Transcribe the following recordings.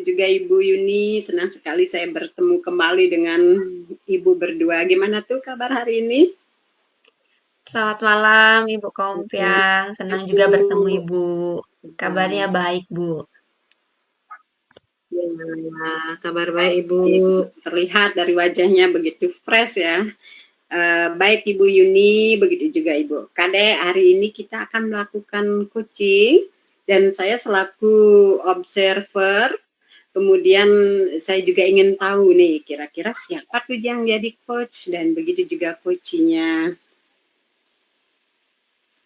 juga Ibu Yuni. Senang sekali saya bertemu kembali dengan Ibu berdua. Gimana tuh kabar hari ini? Selamat malam Ibu Kompiang, senang juga bertemu Ibu. Ibu. Kabarnya Baik. baik Bu. Ya, kabar baik Ibu. Terlihat dari wajahnya begitu fresh ya. Baik Ibu Yuni, begitu juga Ibu Kade. Hari ini kita akan melakukan coaching dan saya selaku observer. Kemudian saya juga ingin tahu nih, kira-kira siapa tuh yang jadi coach dan begitu juga coachingnya.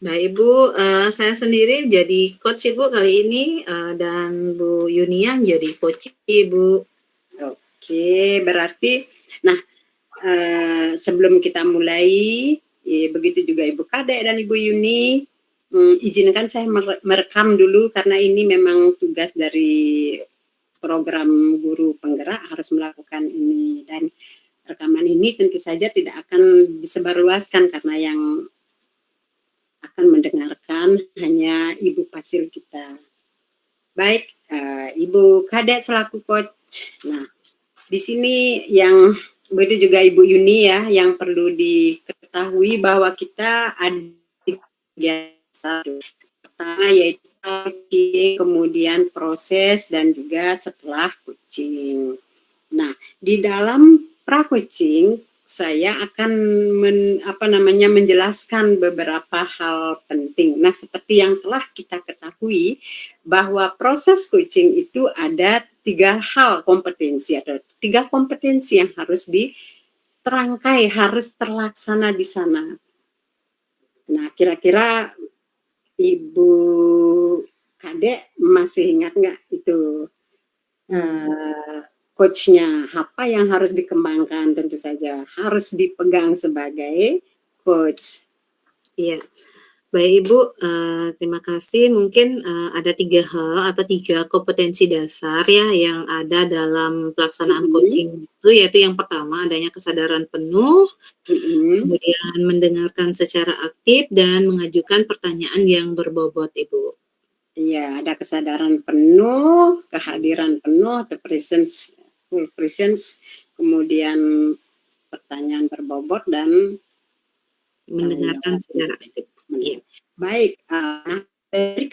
Nah, Ibu, saya sendiri jadi coach Ibu kali ini dan Bu Yunian jadi coach Ibu. Oke, berarti, nah sebelum kita mulai, begitu juga Ibu Kade dan Ibu Yuni, izinkan saya merekam dulu karena ini memang tugas dari program guru penggerak harus melakukan ini, dan rekaman ini tentu saja tidak akan disebarluaskan karena yang akan mendengarkan hanya ibu fasil kita. Baik, Ibu Kade selaku coach. Nah, di sini yang begitu juga Ibu Yuni ya, yang perlu diketahui bahwa kita ada satu. Pertama yaitu coaching, kemudian proses, dan juga setelah coaching. Nah, di dalam pra-coaching saya akan menjelaskan beberapa hal penting. Nah, seperti yang telah kita ketahui bahwa proses coaching itu ada 3 hal kompetensi atau 3 kompetensi yang harus diterangkai, harus terlaksana di sana. Nah, kira-kira Ibu Kade masih ingat nggak itu coachnya apa yang harus dikembangkan? Tentu saja harus dipegang sebagai coach. Iya, baik Ibu, terima kasih. Mungkin ada 3 hal atau 3 kompetensi dasar ya yang ada dalam pelaksanaan coaching itu, yaitu yang pertama adanya kesadaran penuh, kemudian mendengarkan secara aktif dan mengajukan pertanyaan yang berbobot Ibu. Iya, ada kesadaran penuh, kehadiran penuh, the presence, full presence, kemudian pertanyaan berbobot dan mendengarkan secara aktif. Iya. Baik, dari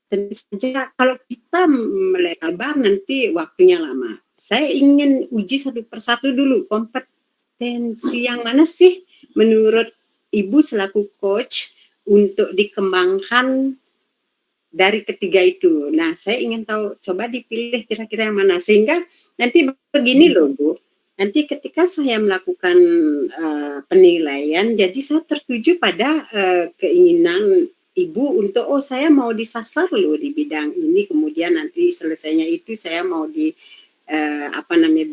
tentu saja kalau kita melebar nanti waktunya lama. Saya ingin uji satu persatu dulu, kompetensi yang mana sih menurut Ibu selaku coach untuk dikembangkan dari ketiga itu. Nah, saya ingin tahu, coba dipilih kira-kira yang mana. Sehingga nanti begini loh Bu, nanti ketika saya melakukan penilaian, jadi saya tertuju pada keinginan Ibu untuk, oh saya mau disasar loh di bidang ini, kemudian nanti selesainya itu saya mau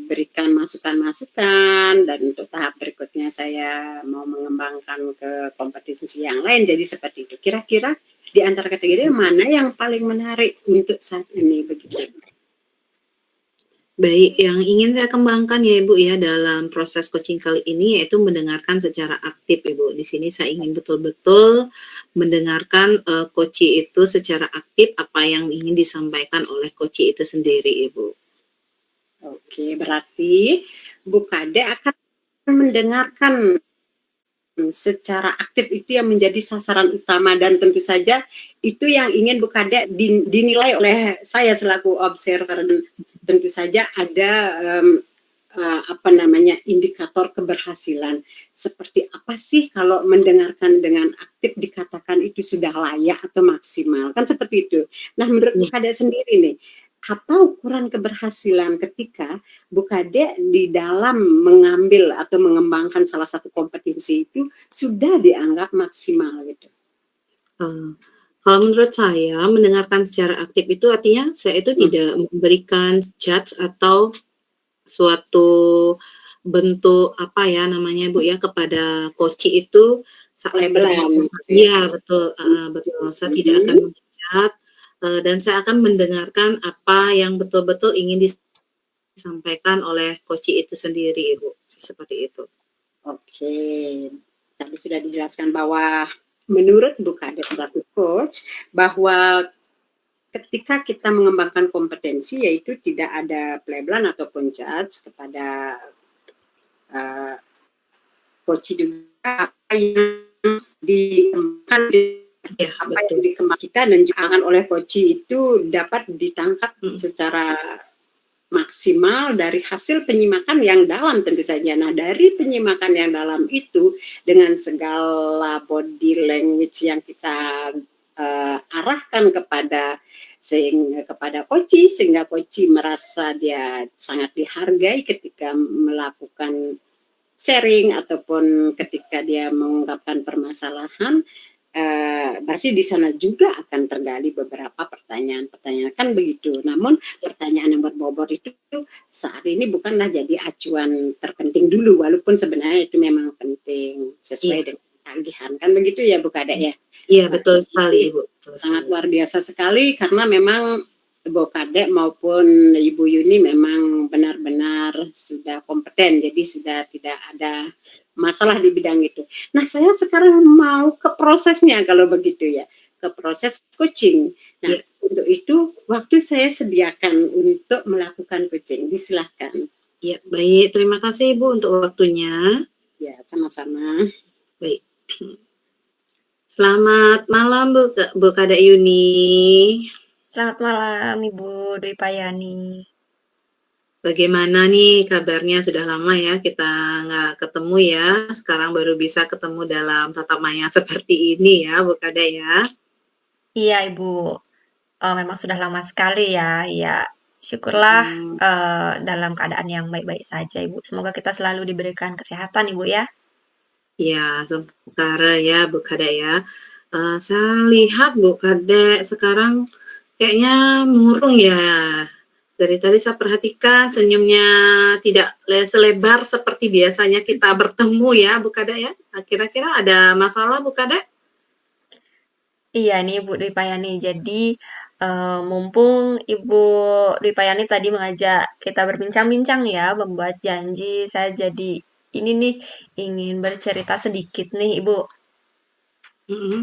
berikan masukan-masukan, dan untuk tahap berikutnya saya mau mengembangkan ke kompetensi yang lain, jadi seperti itu. Kira-kira di antara kategori mana yang paling menarik untuk saat ini begitu? Baik, yang ingin saya kembangkan ya Ibu ya dalam proses coaching kali ini yaitu mendengarkan secara aktif Ibu. Di sini saya ingin betul-betul mendengarkan coachee itu secara aktif apa yang ingin disampaikan oleh coachee itu sendiri Ibu. Oke, berarti Bu Kade akan mendengarkan secara aktif, itu yang menjadi sasaran utama, dan tentu saja itu yang ingin Bu Kade dinilai oleh saya selaku observer. Tentu saja ada indikator keberhasilan. Seperti apa sih kalau mendengarkan dengan aktif dikatakan itu sudah layak atau maksimal, kan seperti itu. Nah, menurut Bu Kade sendiri nih, apa ukuran keberhasilan ketika Bu Kade di dalam mengambil atau mengembangkan salah satu kompetensi itu sudah dianggap maksimal gitu? Kalau menurut saya mendengarkan secara aktif itu artinya saya itu tidak memberikan judge atau suatu bentuk Bu ya kepada coachee itu labelan. Iya betul, betul. Saya tidak akan menjudge dan saya akan mendengarkan apa yang betul-betul ingin disampaikan oleh coachee itu sendiri Ibu, seperti itu. Oke, tadi sudah dijelaskan bahwa menurut Bu Kade selaku coach bahwa ketika kita mengembangkan kompetensi, yaitu tidak ada pelebelan ataupun judge kepada coach juga, apa yang dikembangkan Ya, apa yang betul. dikembangkan kita dan juga oleh coach itu dapat ditangkap secara maksimal dari hasil penyimakan yang dalam tentu saja. Nah, dari penyimakan yang dalam itu dengan segala body language yang kita arahkan kepada koci, sehingga koci merasa dia sangat dihargai ketika melakukan sharing ataupun ketika dia mengungkapkan permasalahan. Berarti di sana juga akan tergali beberapa pertanyaan-pertanyaan, kan begitu. Namun pertanyaan yang berbobot itu saat ini bukanlah jadi acuan terpenting dulu, walaupun sebenarnya itu memang penting sesuai dengan tagihan, kan begitu ya Bu Kadek ya? Iya, betul sekali Ibu. Sangat luar biasa sekali, karena memang Bu Kadek maupun Ibu Yuni memang benar-benar sudah kompeten, jadi sudah tidak ada masalah di bidang itu. Nah, saya sekarang mau ke prosesnya kalau begitu ya, ke proses coaching. Nah, untuk itu waktu saya sediakan untuk melakukan coaching. Disilahkan. Ya, baik. Terima kasih Ibu untuk waktunya. Ya, sama-sama. Baik. Selamat malam Bu Kadek Yuni. Selamat malam Ibu Dwi Payani. Bagaimana nih kabarnya? Sudah lama ya kita nggak ketemu ya. Sekarang baru bisa ketemu dalam tatap maya seperti ini ya, Bu Kadek ya. Iya Ibu, memang sudah lama sekali ya. Ya, syukurlah dalam keadaan yang baik-baik saja Ibu. Semoga kita selalu diberikan kesehatan Ibu ya. Ya, sementara ya Bu Kadek ya. Saya lihat Bu Kadek sekarang kayaknya murung ya. Dari tadi saya perhatikan senyumnya tidak selebar seperti biasanya kita bertemu ya Bu Kadek ya. Kira-kira ada masalah Bu Kadek? Iya nih Bu Dwi Payani. Jadi mumpung Ibu Dwi Payani tadi mengajak kita berbincang-bincang ya, membuat janji, saya jadi ini nih ingin bercerita sedikit nih Ibu.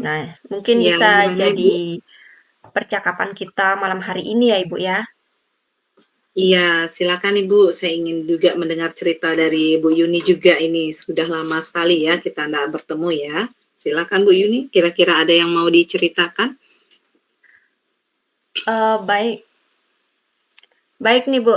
Nah, mungkin Ya, bisa gimana Ibu? jadi percakapan kita malam hari ini ya Ibu ya. Iya, silakan Ibu. Saya ingin juga mendengar cerita dari Bu Yuni juga ini. Sudah lama sekali ya kita tidak bertemu ya. Silakan Bu Yuni, kira-kira ada yang mau diceritakan? Baik, baik nih Bu.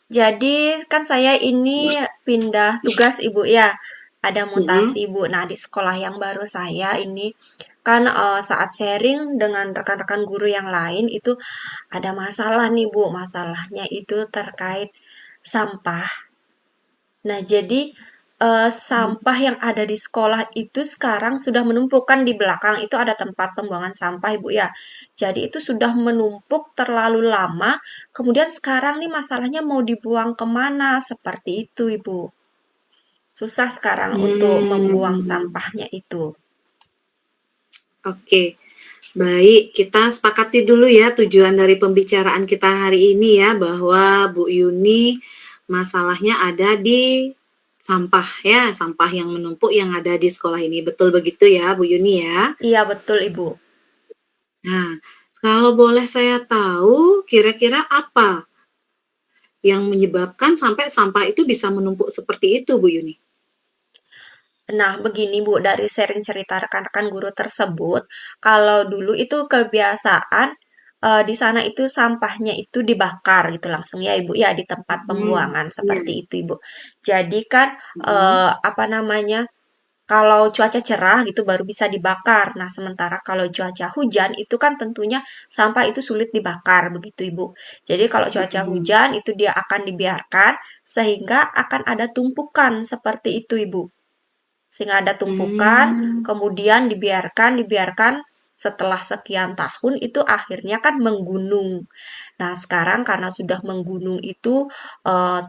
Jadi kan saya ini pindah tugas Ibu ya. Ada mutasi Bu. Nah, di sekolah yang baru saya ini kan saat sharing dengan rekan-rekan guru yang lain itu ada masalah nih Bu. Masalahnya itu terkait sampah. Nah, jadi sampah yang ada di sekolah itu sekarang sudah menumpuk, kan di belakang itu ada tempat pembuangan sampah Ibu ya. Jadi itu sudah menumpuk terlalu lama, kemudian sekarang nih masalahnya mau dibuang kemana, seperti itu Ibu. Susah sekarang untuk membuang sampahnya itu. Oke, baik. Kita sepakati dulu ya tujuan dari pembicaraan kita hari ini ya, bahwa Bu Yuni masalahnya ada di sampah ya, sampah yang menumpuk yang ada di sekolah ini. Betul begitu ya Bu Yuni ya? Iya betul Ibu. Nah, kalau boleh saya tahu kira-kira apa yang menyebabkan sampai sampah itu bisa menumpuk seperti itu Bu Yuni? Nah, begini Bu, dari sharing cerita rekan-rekan guru tersebut, kalau dulu itu kebiasaan di sana itu sampahnya itu dibakar gitu langsung ya Ibu ya di tempat pembuangan seperti itu Ibu. Jadi kan apa namanya? Kalau cuaca cerah gitu baru bisa dibakar. Nah, sementara kalau cuaca hujan itu kan tentunya sampah itu sulit dibakar begitu Ibu. Jadi kalau cuaca hujan itu dia akan dibiarkan sehingga akan ada tumpukan seperti itu Ibu. Sehingga ada tumpukan, kemudian dibiarkan setelah sekian tahun itu akhirnya kan menggunung. Nah, sekarang karena sudah menggunung itu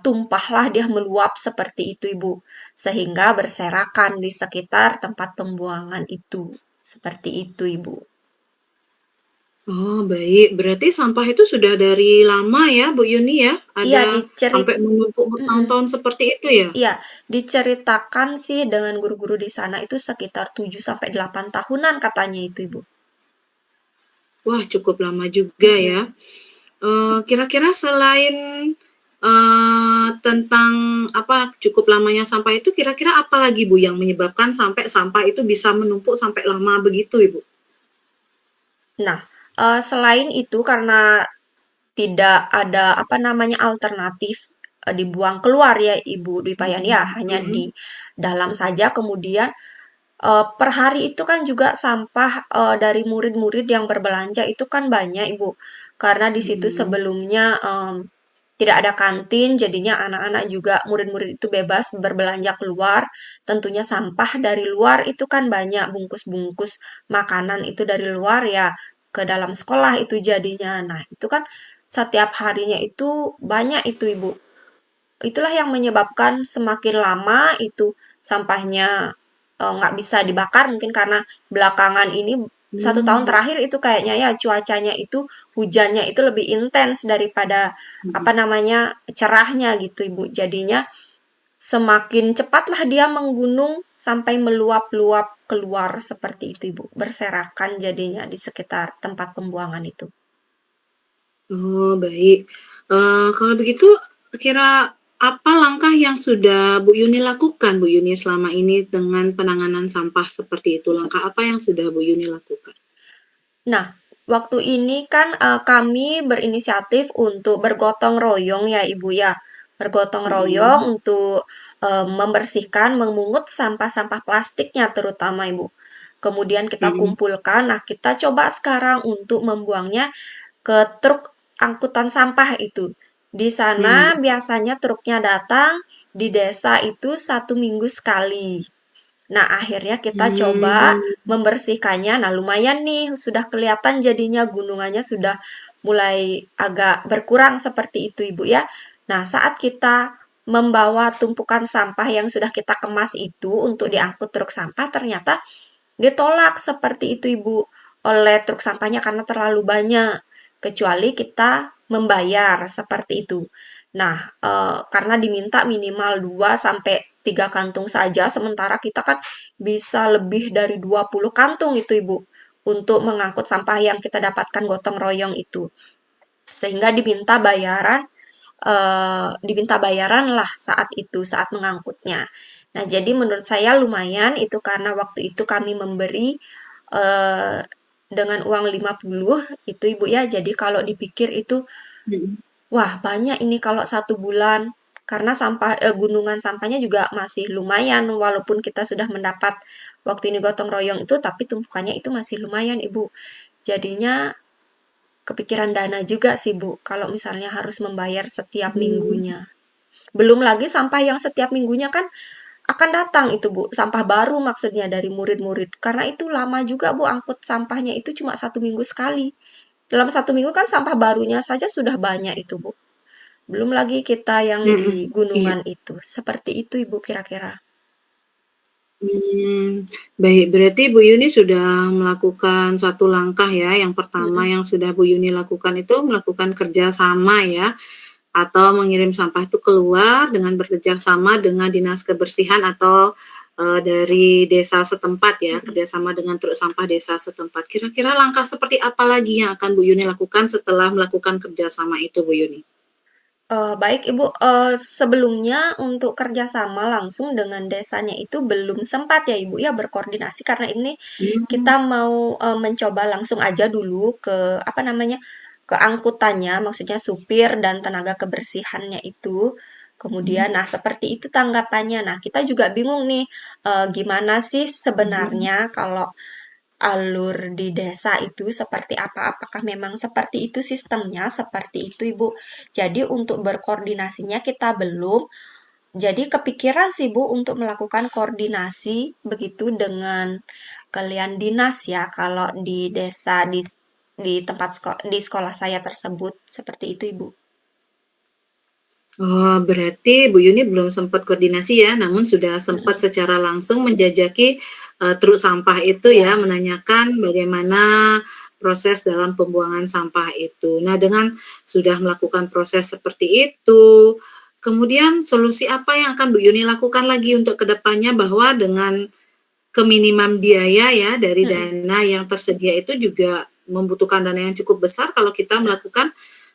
tumpahlah dia meluap seperti itu, Ibu. Sehingga berserakan di sekitar tempat pembuangan itu. Seperti itu, Ibu. Oh, baik. Berarti sampah itu sudah dari lama ya, Bu Yuni ya? Iya, Ada sampai menumpuk bertahun-tahun seperti itu ya? Iya, diceritakan sih dengan guru-guru di sana itu sekitar 7 sampai 8 tahunan katanya itu, Ibu. Wah, cukup lama juga Mhm. ya. Kira-kira selain, tentang apa, cukup lamanya sampah itu kira-kira apa lagi Bu yang menyebabkan sampai sampah itu bisa menumpuk sampai lama begitu, Ibu? Nah, selain itu karena tidak ada apa namanya alternatif dibuang keluar ya Ibu Dwi Payani ya, Mhm hanya di mhm dalam saja. Kemudian per hari itu kan juga sampah dari murid-murid yang berbelanja itu kan banyak Ibu, karena di situ mhm. sebelumnya tidak ada kantin, jadinya anak-anak juga murid-murid itu bebas berbelanja keluar. Tentunya sampah dari luar itu kan banyak, bungkus-bungkus makanan itu dari luar ya ke dalam sekolah itu jadinya. Nah, itu kan setiap harinya itu banyak itu Ibu. Itulah yang menyebabkan semakin lama itu sampahnya nggak bisa dibakar mungkin karena belakangan ini 1 tahun Mmm, terakhir itu kayaknya ya cuacanya itu hujannya itu lebih intens daripada apa mhm. namanya cerahnya gitu Ibu. Jadinya semakin cepatlah dia menggunung sampai meluap-luap keluar seperti itu Ibu. Berserakan jadinya di sekitar tempat pembuangan itu. Oh, baik. Kalau begitu kira apa langkah yang sudah Bu Yuni lakukan, Bu Yuni, selama ini dengan penanganan sampah seperti itu? Langkah apa yang sudah Bu Yuni lakukan? Nah, waktu ini kan kami berinisiatif untuk bergotong royong ya Ibu ya. Bergotong royong Mhm untuk membersihkan, memungut sampah-sampah plastiknya terutama Ibu. Kemudian kita mhm kumpulkan, nah kita coba sekarang untuk membuangnya ke truk angkutan sampah itu. Di sana mhm. biasanya truknya datang di desa itu 1 minggu sekali. Nah, akhirnya kita coba Mmm, membersihkannya. Nah, lumayan nih, sudah kelihatan jadinya gunungannya sudah mulai agak berkurang seperti itu, Ibu ya. Nah, saat kita membawa tumpukan sampah yang sudah kita kemas itu untuk diangkut truk sampah, ternyata ditolak seperti itu, Ibu, oleh truk sampahnya karena terlalu banyak. Kecuali kita membayar seperti itu. Nah, karena diminta minimal 2 sampai 3 kantung saja, sementara kita kan bisa lebih dari 20 kantung itu, Ibu, untuk mengangkut sampah yang kita dapatkan gotong royong itu. Sehingga diminta bayaran lah saat itu, saat mengangkutnya. Nah, jadi menurut saya lumayan itu karena waktu itu kami memberi eh, dengan uang 50 itu Ibu ya. Jadi kalau dipikir itu mhm. wah, banyak ini kalau 1 bulan. Karena gunungan sampahnya juga masih lumayan, walaupun kita sudah mendapat waktu ini gotong royong itu, tapi tumpukannya itu masih lumayan, Ibu. Jadinya kepikiran dana juga sih, Bu, kalau misalnya harus membayar setiap Mmm, minggunya. Belum lagi sampah yang setiap minggunya kan akan datang itu, Bu. Sampah baru maksudnya dari murid-murid. Karena itu lama juga, Bu, angkut sampahnya itu cuma 1 minggu sekali. Dalam 1 minggu kan sampah barunya saja sudah banyak itu, Bu. Belum lagi kita yang di mhm, iya. gunungan itu. Seperti itu, Ibu, kira-kira. Baik, berarti Bu Yuni sudah melakukan satu langkah ya. Yang pertama Mm-mm. yang sudah Bu Yuni lakukan itu melakukan kerja sama ya, atau mengirim sampah itu keluar dengan bekerja sama dengan dinas kebersihan atau, dari desa setempat ya, Mm-mm. kerjasama dengan truk sampah desa setempat. Kira-kira langkah seperti apa lagi yang akan Bu Yuni lakukan setelah melakukan kerjasama itu, Bu Yuni? Baik Ibu, sebelumnya untuk kerjasama langsung dengan desanya itu belum sempat ya Ibu ya berkoordinasi karena ini Mmm, kita mau mencoba langsung aja dulu ke apa namanya ke angkutannya, maksudnya supir dan tenaga kebersihannya itu. Kemudian, mhm nah seperti itu tanggapannya. Nah kita juga bingung nih gimana sih mhm. sebenarnya kalau alur di desa itu seperti apa? Apakah memang seperti itu sistemnya? Seperti itu, Ibu. Jadi untuk berkoordinasinya kita belum. Jadi kepikiran sih, Bu, untuk melakukan koordinasi begitu dengan kalian dinas ya kalau di desa di di sekolah saya tersebut. Seperti itu, Ibu. Oh, berarti Bu Yuni belum sempat koordinasi ya, namun sudah sempat Mm-mm. secara langsung menjajaki, truk sampah itu Ya. ya, menanyakan bagaimana proses dalam pembuangan sampah itu. Nah, dengan sudah melakukan proses seperti itu, kemudian solusi apa yang akan Bu Yuni lakukan lagi untuk kedepannya bahwa dengan keminimum biaya ya dari Mm-mm. dana yang tersedia itu juga membutuhkan dana yang cukup besar kalau kita melakukan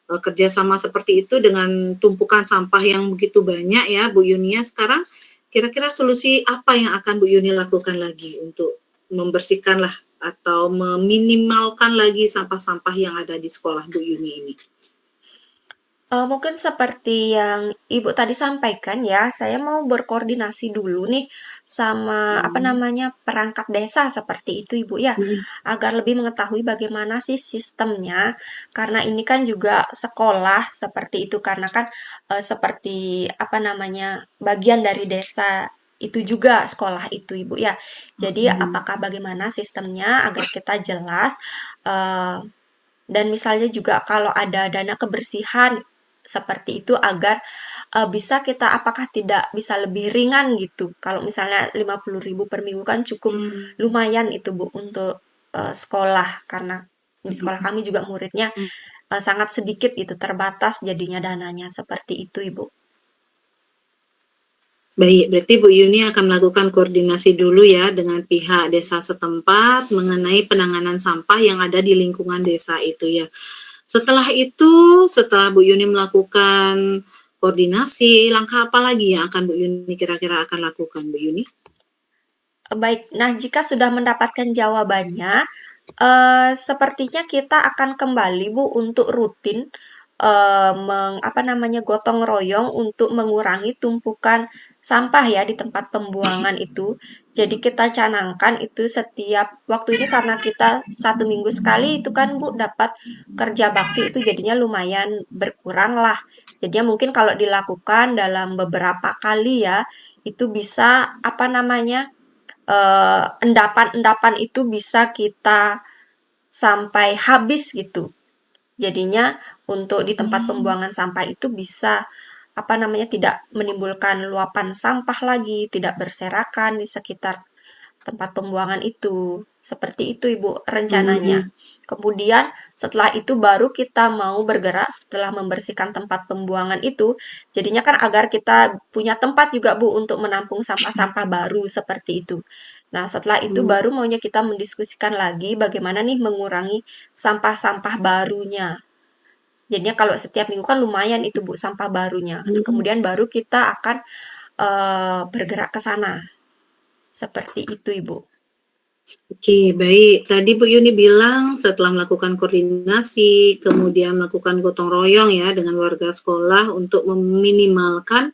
kerjasama seperti itu dengan tumpukan sampah yang begitu banyak ya Bu Yunia. Sekarang kira-kira solusi apa yang akan Bu Yuni lakukan lagi untuk membersihkan lah atau meminimalkan lagi sampah-sampah yang ada di sekolah Bu Yuni ini? Mungkin seperti yang Ibu tadi sampaikan ya, saya mau berkoordinasi dulu nih sama apa Hmm. namanya perangkat desa seperti itu Ibu ya, Hmm. agar lebih mengetahui bagaimana sih sistemnya. Karena ini kan juga sekolah seperti itu karena kan seperti apa namanya bagian dari desa itu juga sekolah itu Ibu ya. Jadi Hmm. apakah bagaimana sistemnya agar kita jelas eh, dan misalnya juga kalau ada dana kebersihan seperti itu agar bisa kita apakah tidak bisa lebih ringan gitu. Kalau misalnya 50.000 per minggu kan cukup Hmm. lumayan itu Bu untuk sekolah karena di sekolah kami juga muridnya Hmm. sangat sedikit gitu, terbatas jadinya dananya seperti itu Ibu. Baik, berarti Bu Yuni akan melakukan koordinasi dulu ya dengan pihak desa setempat mengenai penanganan sampah yang ada di lingkungan desa itu ya. Setelah itu, setelah Bu Yuni melakukan koordinasi, langkah apa lagi yang akan Bu Yuni kira-kira akan lakukan, Bu Yuni? Baik, nah jika sudah mendapatkan jawabannya, sepertinya kita akan kembali Bu untuk rutin apa namanya gotong royong untuk mengurangi tumpukan sampah ya di tempat pembuangan itu. Jadi kita canangkan itu setiap waktu ini karena kita 1 minggu sekali itu kan Bu dapat kerja bakti itu jadinya lumayan berkurang lah. Jadinya mungkin kalau dilakukan dalam beberapa kali ya itu bisa apa namanya endapan-endapan itu bisa kita sampai habis gitu. Jadinya untuk di tempat pembuangan sampah itu bisa apa namanya tidak menimbulkan luapan sampah lagi, tidak berserakan di sekitar tempat pembuangan itu. Seperti itu Ibu rencananya. Hmm. Kemudian setelah itu baru kita mau bergerak setelah membersihkan tempat pembuangan itu. Jadinya kan agar kita punya tempat juga Bu untuk menampung sampah-sampah baru seperti itu. Nah, setelah itu Hmm. baru maunya kita mendiskusikan lagi bagaimana nih mengurangi sampah-sampah barunya. Jadinya kalau setiap minggu kan lumayan itu Bu sampah barunya. Nah, Hmm. kemudian baru kita akan bergerak ke sana. Seperti itu Ibu. Oke, baik. Tadi Bu Yuni bilang setelah melakukan koordinasi, kemudian melakukan gotong royong ya dengan warga sekolah untuk meminimalkan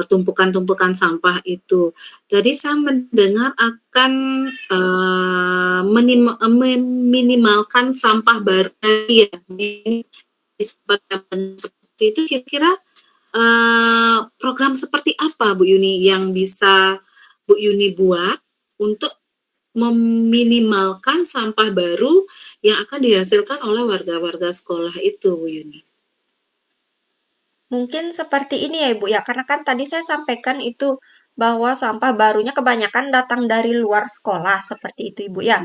tumpukan-tumpukan sampah itu. Tadi saya mendengar akan meminimalkan sampah baru ya. Seperti itu kira-kira program seperti apa Bu Yuni yang bisa Bu Yuni buat untuk meminimalkan sampah baru yang akan dihasilkan oleh warga-warga sekolah itu, Bu Yuni? Mungkin seperti ini ya Ibu ya, karena kan tadi saya sampaikan itu bahwa sampah barunya kebanyakan datang dari luar sekolah seperti itu Ibu ya.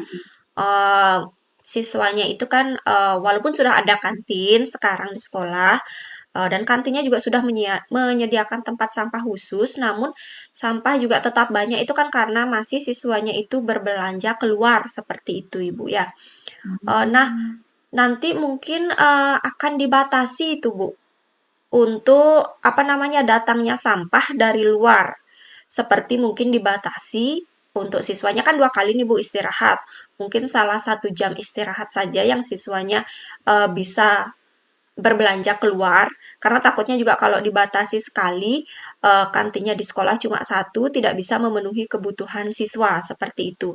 Eh, Siswanya itu kan walaupun sudah ada kantin sekarang di sekolah dan kantinnya juga sudah menyediakan tempat sampah khusus, namun sampah juga tetap banyak itu kan karena masih siswanya itu berbelanja keluar seperti itu Ibu ya. Nah, nanti mungkin akan dibatasi itu Bu untuk apa namanya datangnya sampah dari luar. Seperti mungkin dibatasi untuk siswanya kan 2 kali nih Bu istirahat. Mungkin salah 1 jam istirahat saja yang siswanya bisa berbelanja keluar karena takutnya juga kalau dibatasi sekali kantinnya di sekolah cuma satu tidak bisa memenuhi kebutuhan siswa seperti itu.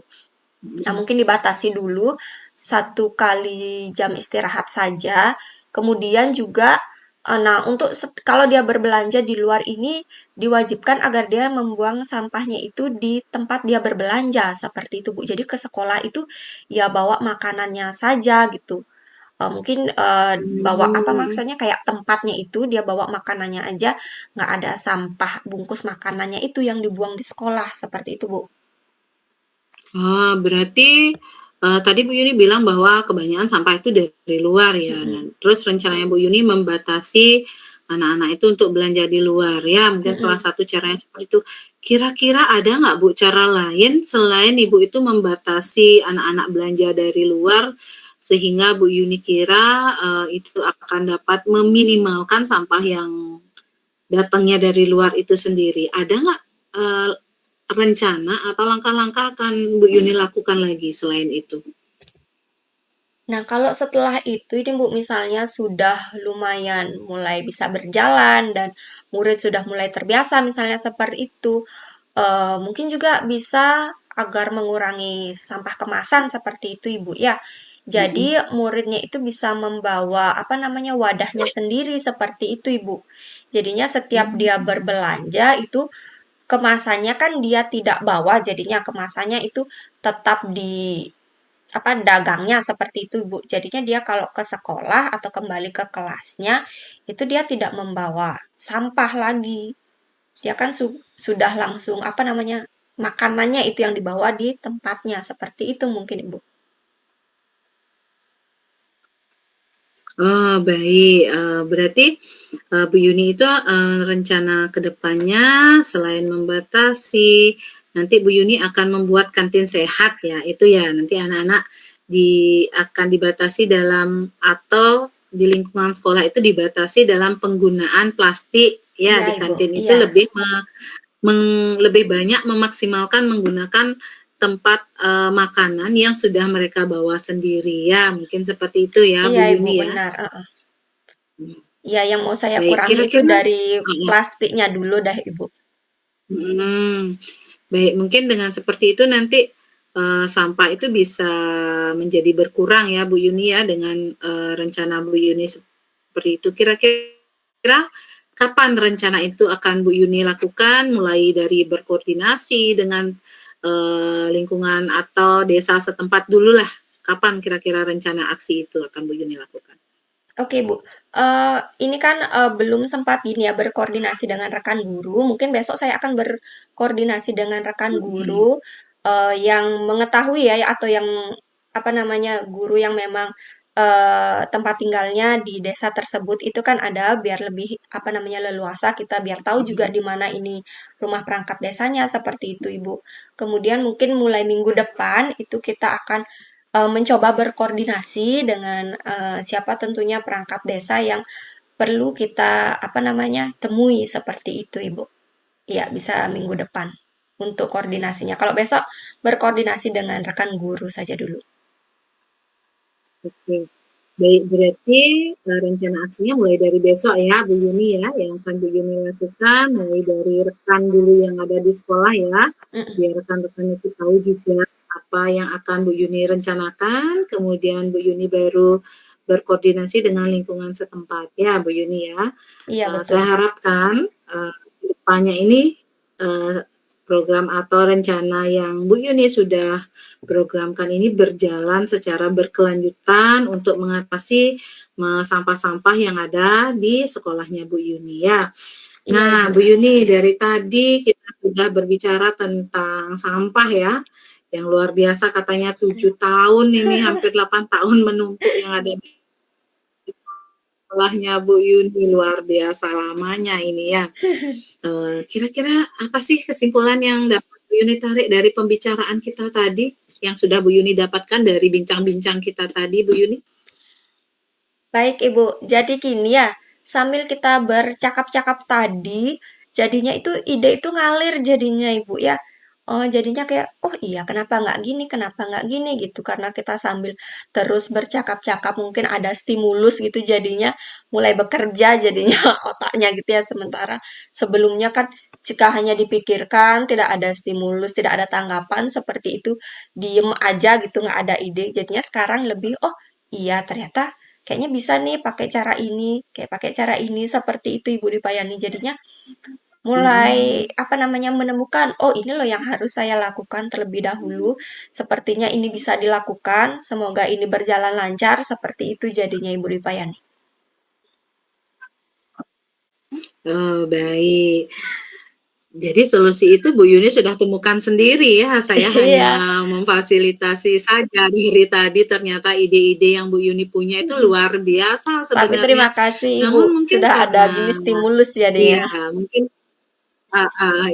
Nah, mungkin dibatasi dulu 1 kali jam istirahat saja. Kemudian juga, nah untuk kalau dia berbelanja di luar ini diwajibkan agar dia membuang sampahnya itu di tempat dia berbelanja seperti itu Bu. Jadi ke sekolah itu ya bawa makanannya saja gitu. Mungkin bawa apa Hmm. maksudnya kayak tempatnya itu dia bawa makanannya aja, nggak ada sampah bungkus makanannya itu yang dibuang di sekolah seperti itu Bu. Berarti tadi Bu Yuni bilang bahwa kebanyakan sampah itu dari luar ya. Nah, Mm-mm. terus rencananya Bu Yuni membatasi anak-anak itu untuk belanja di luar ya. Mungkin salah Mm-mm. satu caranya seperti itu. Kira-kira ada nggak Bu cara lain selain Ibu itu membatasi anak-anak belanja dari luar sehingga Bu Yuni kira itu akan dapat meminimalkan sampah yang datangnya dari luar itu sendiri. Ada nggak rencana atau langkah-langkah akan Bu Yuni lakukan lagi selain itu? Nah, kalau setelah itu ini Bu misalnya sudah lumayan mulai bisa berjalan dan murid sudah mulai terbiasa misalnya seperti itu, mungkin juga bisa agar mengurangi sampah kemasan seperti itu Ibu ya. Jadi Mm-mm. muridnya itu bisa membawa apa namanya wadahnya sendiri seperti itu Ibu. Jadinya setiap dia berbelanja itu kemasannya kan dia tidak bawa, jadinya kemasannya itu tetap di apa dagangnya seperti itu Bu. Jadinya dia kalau ke sekolah atau kembali ke kelasnya itu dia tidak membawa sampah lagi. Dia kan sudah langsung apa namanya makanannya itu yang dibawa di tempatnya seperti itu mungkin Ibu. Oh, baik. Berarti Bu Yuni itu rencana ke depannya selain membatasi, nanti Bu Yuni akan membuat kantin sehat ya. Itu ya, nanti anak-anak akan dibatasi dalam atau di lingkungan sekolah itu dibatasi dalam penggunaan plastik ya Iya di Ibu, kantin itu iya. lebih banyak memaksimalkan menggunakan tempat makanan yang sudah mereka bawa sendiri ya. Mungkin seperti itu ya Iya Bu Ibu, Yuni ya. benar. Iya, yang mau saya Baik, kurangi itu kira-kira dari plastiknya dulu dah Ibu. baik, mungkin dengan seperti itu nanti sampah itu bisa menjadi berkurang ya Bu Yuni ya dengan rencana Bu Yuni seperti itu. Kira-kira kapan rencana itu akan Bu Yuni lakukan? Mulai dari berkoordinasi dengan lingkungan atau desa setempat dulu lah. Kapan kira-kira rencana aksi itu akan Bu Yuni lakukan? Oke, Bu. Ini kan belum sempat gini ya berkoordinasi dengan rekan guru. Mungkin besok saya akan berkoordinasi dengan rekan Mm-mm. guru yang mengetahui ya atau yang apa namanya guru yang memang tempat tinggalnya di desa tersebut itu kan ada biar lebih apa namanya leluasa kita biar tahu juga di mana ini rumah perangkat desanya seperti itu, Ibu. Kemudian mungkin mulai minggu depan itu kita akan mencoba berkoordinasi dengan siapa tentunya perangkat desa yang perlu kita apa namanya temui seperti itu Ibu. Iya, bisa minggu depan untuk koordinasinya. Kalau besok berkoordinasi dengan rekan guru saja dulu. Oke. Baik, berarti rencana aksinya mulai dari besok ya, Bu Yuni ya, yang akan Bu Yuni lakukan, mulai dari rekan dulu yang ada di sekolah ya, Mm-mm. biar rekan-rekan itu tahu juga apa yang akan Bu Yuni rencanakan, kemudian Bu Yuni baru berkoordinasi dengan lingkungan setempat ya, Bu Yuni ya. Iya betul. Saya harapkan depannya ini uh, program atau rencana yang Bu Yuni sudah programkan ini berjalan secara berkelanjutan untuk mengatasi sampah-sampah yang ada di sekolahnya Bu Yuni ya. Iya Ibu. Nah, Bu Yuni, dari tadi kita sudah berbicara tentang sampah ya, yang luar biasa katanya 7 tahun ini hampir 8 tahun menumpuk yang ada di sekolahnya Bu Yuni, luar biasa lamanya ini ya. Kira-kira apa sih kesimpulan yang dapat Bu Yuni tarik dari pembicaraan kita tadi, yang sudah Bu Yuni dapatkan dari bincang-bincang kita tadi, Bu Yuni? Baik, Ibu. Jadi gini ya, sambil kita bercakap-cakap tadi, jadinya itu ide itu ngalir jadinya, Ibu ya. Oh, jadinya kayak, oh iya, kenapa nggak gini gitu. Karena kita sambil terus bercakap-cakap, mungkin ada stimulus gitu jadinya mulai bekerja jadinya otaknya gitu ya. Sementara sebelumnya kan jika hanya dipikirkan, tidak ada stimulus, tidak ada tanggapan seperti itu, diem aja gitu, nggak ada ide. Jadinya sekarang lebih, oh iya ternyata kayaknya bisa nih pakai cara ini, kayak pakai cara ini seperti itu Ibu Dipayani. Jadinya mulai Hmm. apa namanya menemukan, oh ini loh yang harus saya lakukan terlebih dahulu. Sepertinya ini bisa dilakukan. Semoga ini berjalan lancar. Seperti itu jadinya Ibu Dipayani. Oh, baik. Jadi solusi itu Bu Yuni sudah temukan sendiri ya, saya Iya. hanya memfasilitasi saja dari tadi, ternyata ide-ide yang Bu Yuni punya itu luar biasa Tapi terima sebenarnya. kasih Ibu Namun mungkin sudah ada gini karena stimulus jadinya. iya, mungkin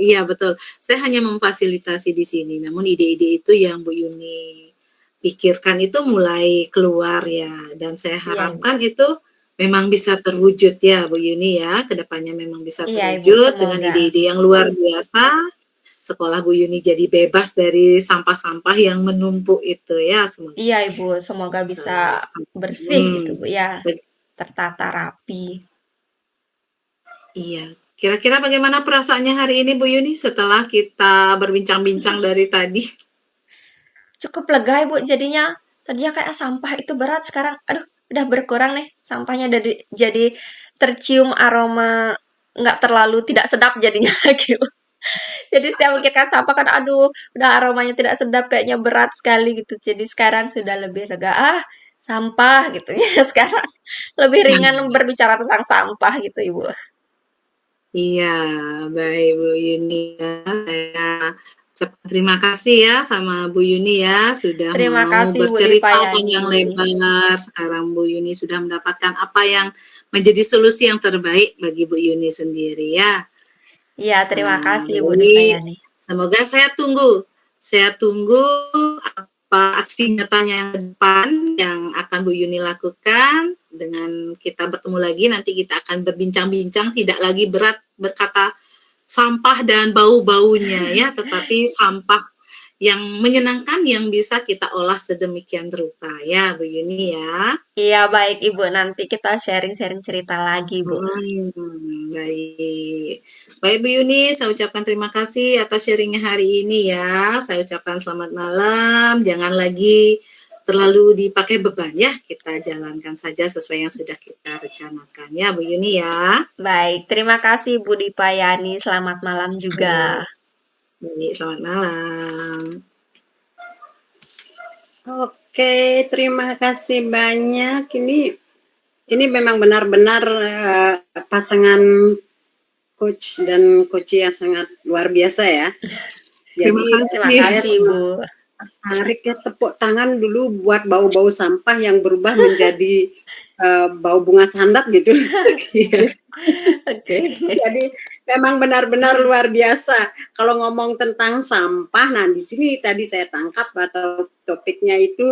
iya betul. Saya hanya memfasilitasi di sini, namun ide-ide itu yang Bu Yuni pikirkan itu mulai keluar ya, dan saya Iya, Ibu. harapkan itu memang bisa terwujud ya Bu Yuni ya, ke depannya memang bisa Iya, Ibu, terwujud dengan semoga. ide-ide yang luar biasa. Sekolah Bu Yuni jadi bebas dari sampah-sampah yang menumpuk itu ya, semoga. Iya, Ibu, semoga bisa bersih gitu, Bu, ya. Tertata rapi. Iya. Kira-kira bagaimana perasaannya hari ini Bu Yuni setelah kita berbincang-bincang dari tadi? Cukup lega, Ibu, jadinya. Tadinya kayak sampah itu berat, sekarang aduh udah berkurang nih sampahnya, jadi tercium aroma nggak terlalu tidak sedap jadinya gitu. Jadi setiap memikirkan sampah kan aduh udah aromanya tidak sedap, kayaknya berat sekali gitu. Jadi sekarang sudah lebih lega, sampah gitu ya. Sekarang lebih ringan berbicara tentang sampah gitu, Ibu. Iya, baik Bu Yuni ya. Saya ucapkan terima kasih ya sama Bu Yuni ya, sudah Terima mau kasih Bu bercerita Dipayani. panjang lebar. Sekarang Bu Yuni sudah mendapatkan apa yang menjadi solusi yang terbaik bagi Bu Yuni sendiri ya. Iya, terima kasih Bu Baik, Dipayani. semoga saya tunggu apa aksi nyatanya yang ke depan yang akan Bu Yuni lakukan. Dengan kita bertemu lagi, nanti kita akan berbincang-bincang, tidak lagi berat berkata sampah dan bau-baunya ya, tetapi sampah yang menyenangkan yang bisa kita olah sedemikian rupa ya Bu Yuni ya. Iya, baik Ibu. Nanti kita sharing-sharing cerita lagi, Bu. Baik. Baik Bu Yuni, saya ucapkan terima kasih atas sharingnya hari ini ya. Saya ucapkan selamat malam. Jangan lagi terlalu dipakai beban ya. Kita jalankan saja sesuai yang sudah kita rencanakan ya Bu Yuni ya. Baik, terima kasih Bu Dipayani. Selamat malam juga. Baik, selamat malam. Oke, terima kasih banyak. Ini memang benar-benar pasangan coach dan coach yang sangat luar biasa ya. Terima kasih Bu. Tarik ya, tepuk tangan dulu buat bau-bau sampah yang berubah menjadi bau bunga sandat gitu. Oke. Jadi memang benar-benar luar biasa. Kalau ngomong tentang sampah, nah di sini tadi saya tangkap atau topiknya itu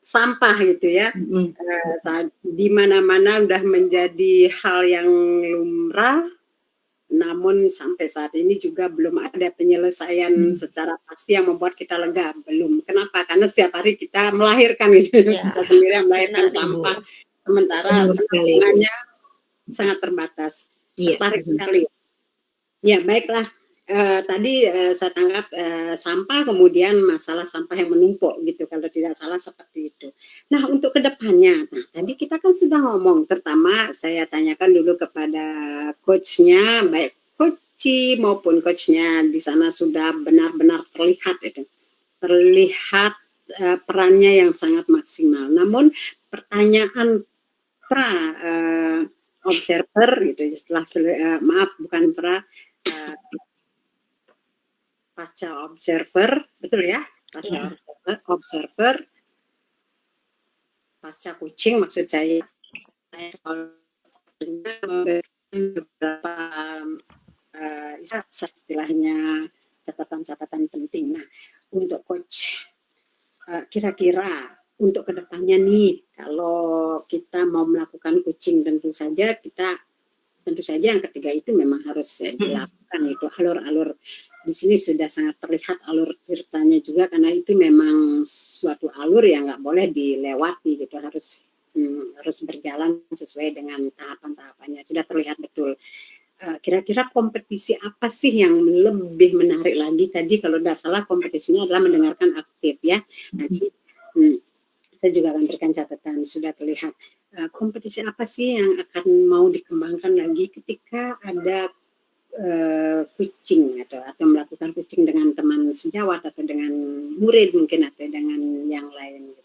sampah gitu ya. Di mana-mana udah menjadi hal yang lumrah. Namun sampai saat ini juga belum ada penyelesaian secara pasti yang membuat kita lega. Belum. Kenapa? Karena setiap hari kita melahirkan gitu. Kita sendiri yang melahirkan sampah. Sementara penanganannya sangat terbatas. Tertarik sekali. Ya, baiklah. Tadi saya tangkap sampah, kemudian masalah sampah yang menumpuk gitu, kalau tidak salah seperti itu. Nah, untuk kedepannya, tadi kita kan sudah ngomong, terutama saya tanyakan dulu kepada coachnya, baik coach maupun coachnya di sana sudah benar-benar terlihat itu, terlihat perannya yang sangat maksimal. Namun pertanyaan observer gitu, setelah pasca observer, betul ya? Pasca observer, pasca coaching maksud saya beberapa istilahnya catatan-catatan penting. Nah, untuk coach, kira-kira untuk kedepannya nih, kalau kita mau melakukan coaching, tentu saja yang ketiga itu memang harus dilakukan, itu alur-alur. Di sini sudah sangat terlihat alur ceritanya juga, karena itu memang suatu alur yang nggak boleh dilewati gitu, harus berjalan sesuai dengan tahapan-tahapannya, sudah terlihat betul. Kira-kira kompetisi apa sih yang lebih menarik lagi? Tadi kalau tidak salah kompetisinya adalah mendengarkan aktif ya. Nanti saya juga akan berikan catatan, sudah terlihat. Kompetisi apa sih yang akan mau dikembangkan lagi ketika ada coaching atau melakukan coaching dengan teman sejawat atau dengan murid mungkin atau dengan yang lain gitu.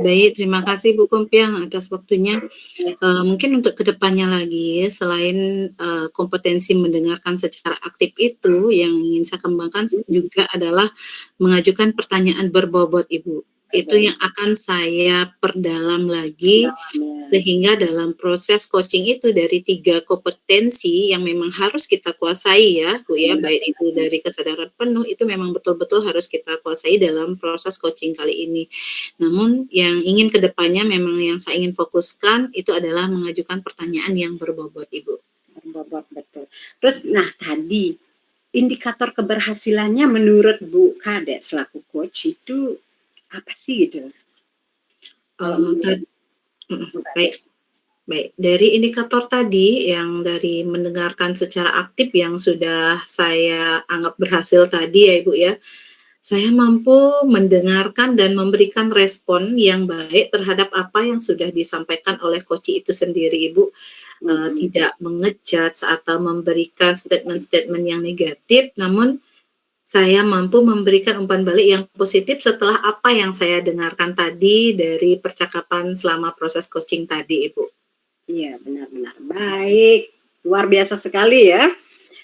Baik, terima kasih Bu Kompiang atas waktunya. Mungkin untuk kedepannya lagi, selain kompetensi mendengarkan secara aktif itu, yang ingin saya kembangkan juga adalah mengajukan pertanyaan berbobot Ibu. Itu yang akan saya perdalam lagi, Dalamnya. sehingga dalam proses coaching itu dari 3 kompetensi yang memang harus kita kuasai ya, Bu, ya, baik itu dari kesadaran penuh, itu memang betul-betul harus kita kuasai dalam proses coaching kali ini. Namun yang ingin ke depannya memang yang saya ingin fokuskan itu adalah mengajukan pertanyaan yang berbobot, Ibu. Berbobot, betul. Terus, nah tadi indikator keberhasilannya menurut Bu Kade selaku coach itu apa sih gitu? Baik. Baik, dari indikator tadi yang dari mendengarkan secara aktif yang sudah saya anggap berhasil tadi ya Ibu ya, saya mampu mendengarkan dan memberikan respon yang baik terhadap apa yang sudah disampaikan oleh coach itu sendiri Ibu. Tidak menge-judge atau memberikan statement-statement yang negatif, namun saya mampu memberikan umpan balik yang positif setelah apa yang saya dengarkan tadi dari percakapan selama proses coaching tadi, Ibu. Iya, benar-benar. Baik, luar biasa sekali ya.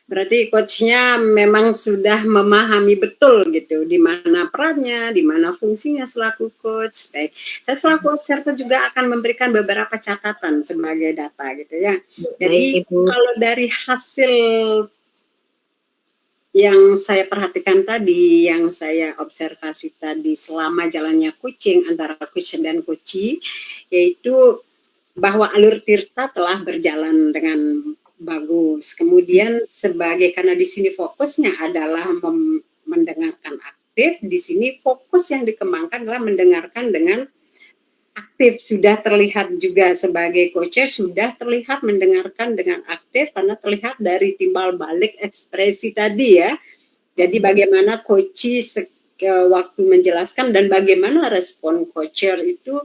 Berarti coachnya memang sudah memahami betul gitu di mana perannya, di mana fungsinya selaku coach. Baik, saya selaku observer juga akan memberikan beberapa catatan sebagai data gitu ya. Jadi Baik, Ibu. kalau dari hasil yang saya perhatikan tadi, yang saya observasi tadi selama jalannya coaching antara coach dan coachee, yaitu bahwa alur Tirta telah berjalan dengan bagus. Kemudian sebagai karena di sini fokusnya adalah mendengarkan aktif, di sini fokus yang dikembangkan adalah mendengarkan dengan aktif. Sudah terlihat juga sebagai coacher, sudah terlihat mendengarkan dengan aktif karena terlihat dari timbal balik ekspresi tadi ya. Jadi bagaimana coachee waktu menjelaskan dan bagaimana respon coacher itu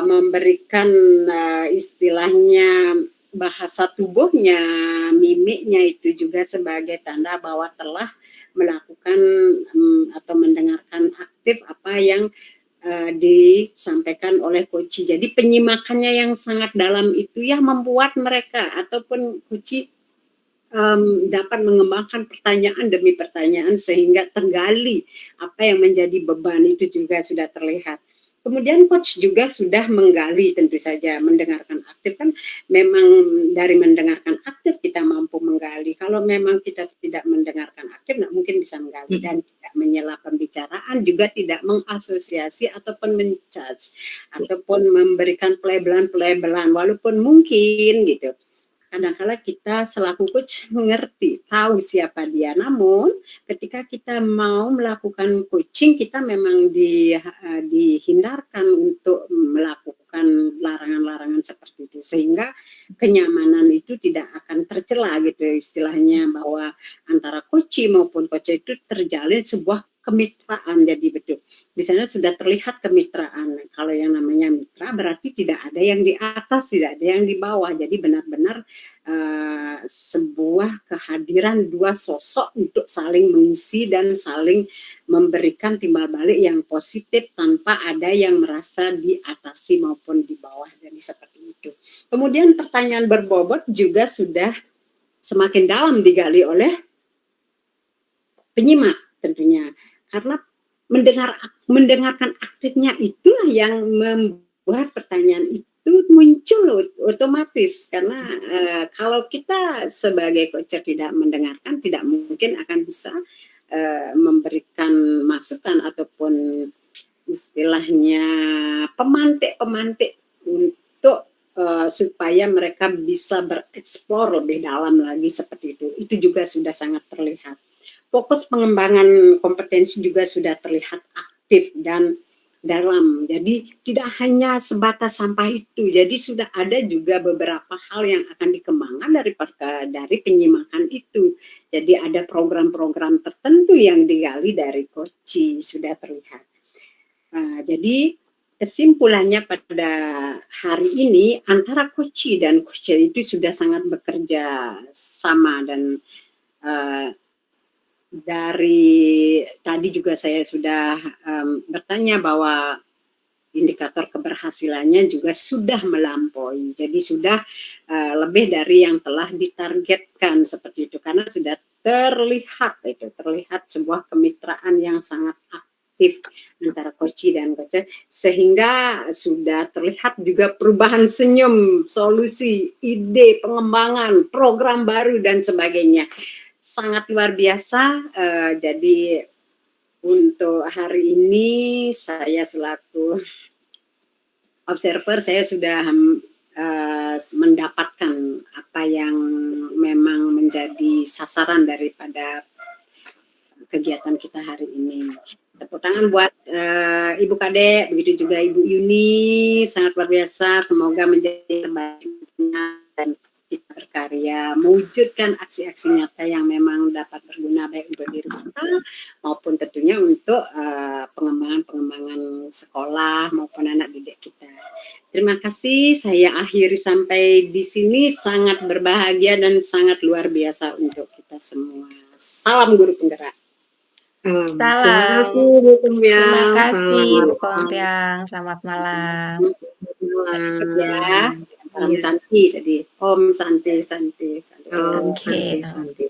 memberikan istilahnya bahasa tubuhnya, mimiknya itu juga sebagai tanda bahwa telah melakukan atau mendengarkan aktif apa yang disampaikan oleh coachee. Jadi penyimakannya yang sangat dalam itu ya membuat mereka ataupun coachee dapat mengembangkan pertanyaan demi pertanyaan sehingga tergali apa yang menjadi beban itu juga sudah terlihat. Kemudian coach juga sudah menggali tentu saja mendengarkan aktif kan memang dari mendengarkan aktif kita mampu menggali. Kalau memang kita tidak mendengarkan aktif nggak mungkin bisa menggali dan tidak menyela pembicaraan juga tidak mengasosiasi ataupun menjudge ataupun memberikan pelabelan-pelabelan walaupun mungkin gitu. Kadang-kala kita selaku coach mengerti, tahu siapa dia. Namun ketika kita mau melakukan coaching, kita memang dihindarkan untuk melakukan larangan-larangan seperti itu. Sehingga kenyamanan itu tidak akan tercela gitu istilahnya bahwa antara coaching maupun coach itu terjalin sebuah kemitraan. Jadi betul di sana sudah terlihat kemitraan. Kalau yang namanya mitra berarti tidak ada yang di atas, tidak ada yang di bawah. Jadi benar-benar sebuah kehadiran dua sosok untuk saling mengisi dan saling memberikan timbal balik yang positif tanpa ada yang merasa diatasi maupun di bawah. Jadi seperti itu. Kemudian pertanyaan berbobot juga sudah semakin dalam digali oleh penyimak tentunya. Karena mendengarkan aktifnya itulah yang membuat pertanyaan itu muncul otomatis karena kalau kita sebagai coacher tidak mendengarkan tidak mungkin akan bisa memberikan masukan ataupun istilahnya pemantik untuk supaya mereka bisa bereksplor lebih dalam lagi seperti itu. Itu juga sudah sangat terlihat. Fokus pengembangan kompetensi juga sudah terlihat aktif dan dalam. Jadi tidak hanya sebatas sampai itu. Jadi sudah ada juga beberapa hal yang akan dikembangkan dari penyimakan itu. Jadi ada program-program tertentu yang digali dari coachee sudah terlihat. Jadi kesimpulannya pada hari ini antara coachee dan coacher itu sudah sangat bekerja sama dan dari tadi juga saya sudah bertanya bahwa indikator keberhasilannya juga sudah melampaui. Jadi sudah lebih dari yang telah ditargetkan seperti itu karena sudah terlihat sebuah kemitraan yang sangat aktif interaktif antara coach dan coach, sehingga sudah terlihat juga perubahan senyum, solusi, ide, pengembangan, program baru dan sebagainya. Sangat luar biasa. Jadi untuk hari ini saya selaku observer, saya sudah mendapatkan apa yang memang menjadi sasaran daripada kegiatan kita hari ini. Tepuk tangan buat Ibu Kade, begitu juga Ibu Yuni, sangat luar biasa. Semoga menjadi terbaik dan kita berkarya mewujudkan aksi-aksi nyata yang memang dapat berguna baik untuk diri kita maupun tentunya untuk pengembangan sekolah maupun anak didik kita. Terima kasih, saya akhiri sampai di sini. Sangat berbahagia dan sangat luar biasa untuk kita semua. Salam guru penggerak. Terima Salam. kasih Bu Terima Kompiang. kasih Bu Selamat Kompiang. Selamat malam. Ya, malam. Om Iya. Santi tadi. Om Santi, Santi, Santi. Om Oke. Santi Santi.